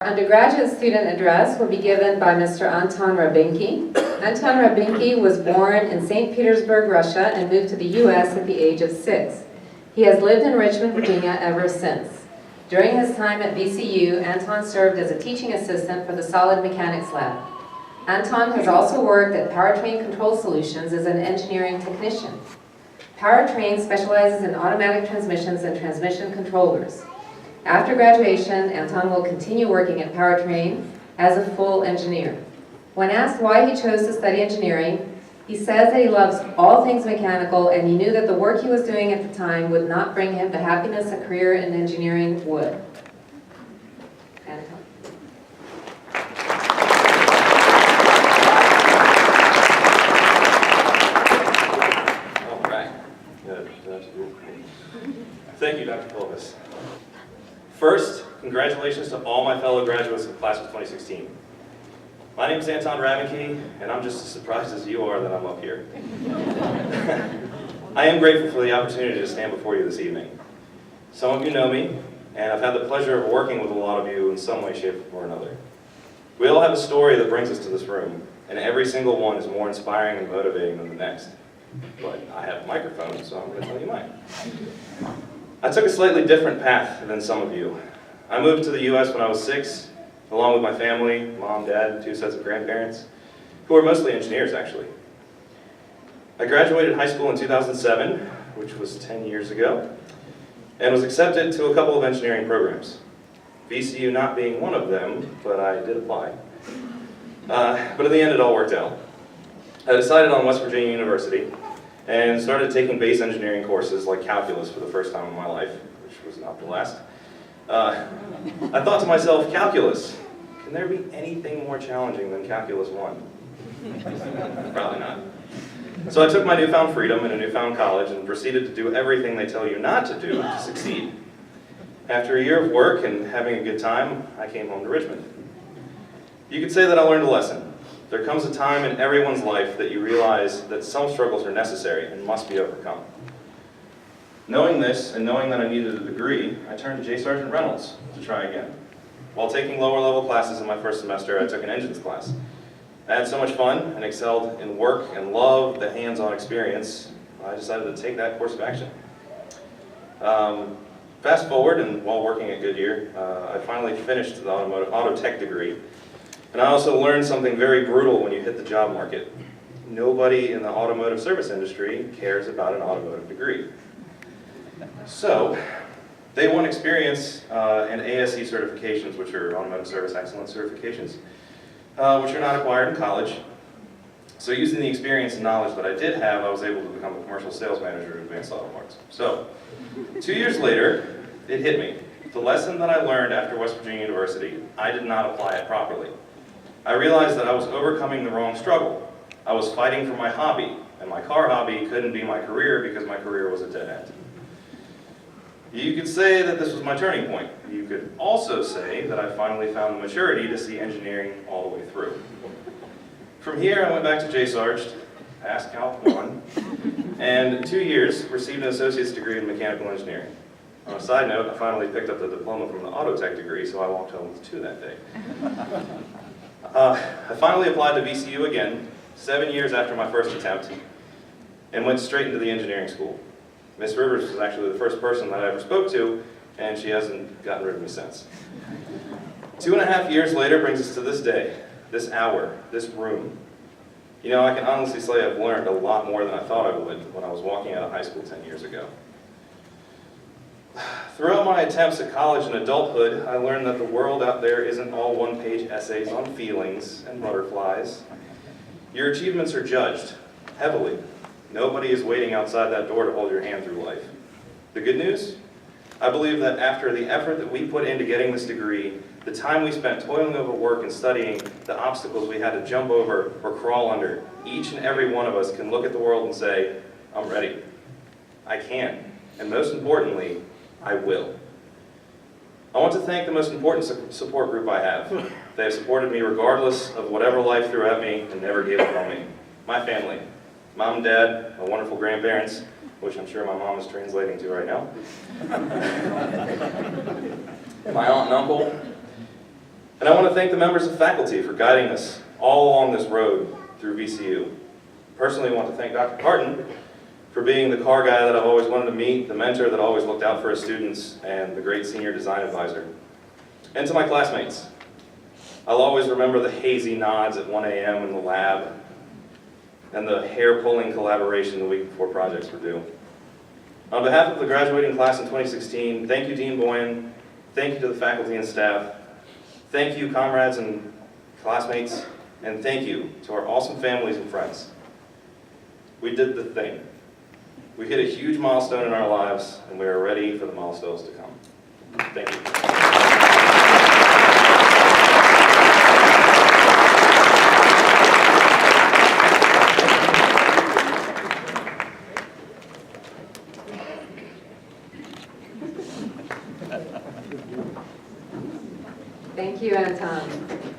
Undergraduate student address will be given by Mr. ANTON RABINKY. ANTON RABINKY was born in St. Petersburg, Russia, and moved to the U.S. at the age of 6. He has lived in Richmond, Virginia ever since. During his time at VCU, Anton served as a teaching assistant for the Solid Mechanics Lab. Anton has also worked at Powertrain Control Solutions as an engineering technician. Powertrain specializes in automatic transmissions and transmission controllers. After graduation, Anton will continue working at Powertrain as a full engineer. When asked why he chose to study engineering, he says that he loves all things mechanical and he knew that the work he was doing at the time would not bring him the happiness a career in engineering would. Anton. All right. Good. Thank you, Dr. Pulvis. First, congratulations to all my fellow graduates of the class of 2016. My name is Anton RABINKY, and I'm just as surprised as you are that I'm up here. I am grateful for the opportunity to stand before you this evening. Some of you know me, and I've had the pleasure of working with a lot of you in some way, shape, or another. We all have a story that brings us to this room, and every single one is more inspiring and motivating than the next. But I have a microphone, so I'm going to tell you mine. I took a slightly different path than some of you. I moved to the U.S. when I was 6, along with my family, mom, dad, 2 sets of grandparents, who are mostly engineers, actually. I graduated high school in 2007, which was 10 years ago, and was accepted to a couple of engineering programs. VCU not being one of them, but I did apply. But in the end, it all worked out. I decided on West Virginia University, and started taking base engineering courses like calculus for the first time in my life, which was not the last. I thought to myself, calculus, can there be anything more challenging than calculus 1? Probably not. So I took my newfound freedom in a newfound college and proceeded to do everything they tell you not to do to succeed. After a year of work and having a good time, I came home to Richmond. You could say that I learned a lesson. There comes a time in everyone's life that you realize that some struggles are necessary and must be overcome. Knowing this, and knowing that I needed a degree, I turned to J. Sergeant Reynolds to try again. While taking lower level classes in my first semester, I took an engines class. I had so much fun and excelled in work and loved the hands-on experience, I decided to take that course of action. Fast forward, and while working at Goodyear, I finally finished the auto tech degree. And I also learned something very brutal when you hit the job market. Nobody in the automotive service industry cares about an automotive degree. So, day one experience and ASE certifications, which are Automotive Service Excellence certifications, which are not acquired in college. So using the experience and knowledge that I did have, I was able to become a commercial sales manager at Advanced Auto Parts. So, 2 years later, it hit me. The lesson that I learned after West Virginia University, I did not apply it properly. I realized that I was overcoming the wrong struggle. I was fighting for my hobby, and my car hobby couldn't be my career because my career was a dead end. You could say that this was my turning point. You could also say that I finally found the maturity to see engineering all the way through. From here, I went back to J-Sarge, passed Calc 1, and in 2 years, received an associate's degree in mechanical engineering. On a side note, I finally picked up the diploma from the auto tech degree, so I walked home with 2 that day. I finally applied to VCU again, 7 years after my first attempt, and went straight into the engineering school. Miss Rivers was actually the first person that I ever spoke to, and she hasn't gotten rid of me since. 2.5 years later brings us to this day, this hour, this room. You know, I can honestly say I've learned a lot more than I thought I would when I was walking out of high school 10 years ago. Throughout my attempts at college and adulthood, I learned that the world out there isn't all one-page essays on feelings and butterflies. Your achievements are judged, heavily. Nobody is waiting outside that door to hold your hand through life. The good news? I believe that after the effort that we put into getting this degree, the time we spent toiling over work and studying, the obstacles we had to jump over or crawl under, each and every one of us can look at the world and say, I'm ready. I can. And most importantly, I will. I want to thank the most important support group I have. They have supported me regardless of whatever life threw at me and never gave up on me. My family, mom and dad, my wonderful grandparents, which I'm sure my mom is translating to right now. My aunt and uncle, And I want to thank the members of faculty for guiding us all along this road through VCU. Personally, I want to thank Dr. Parton for being the car guy that I've always wanted to meet, the mentor that always looked out for his students, and the great senior design advisor. And to my classmates, I'll always remember the hazy nods at 1 a.m. in the lab and the hair-pulling collaboration the week before projects were due. On behalf of the graduating class in 2016, thank you, Dean Boyan. Thank you to the faculty and staff. Thank you, comrades and classmates. And thank you to our awesome families and friends. We did the thing. We hit a huge milestone in our lives, and we are ready for the milestones to come. Thank you. Thank you, Anton.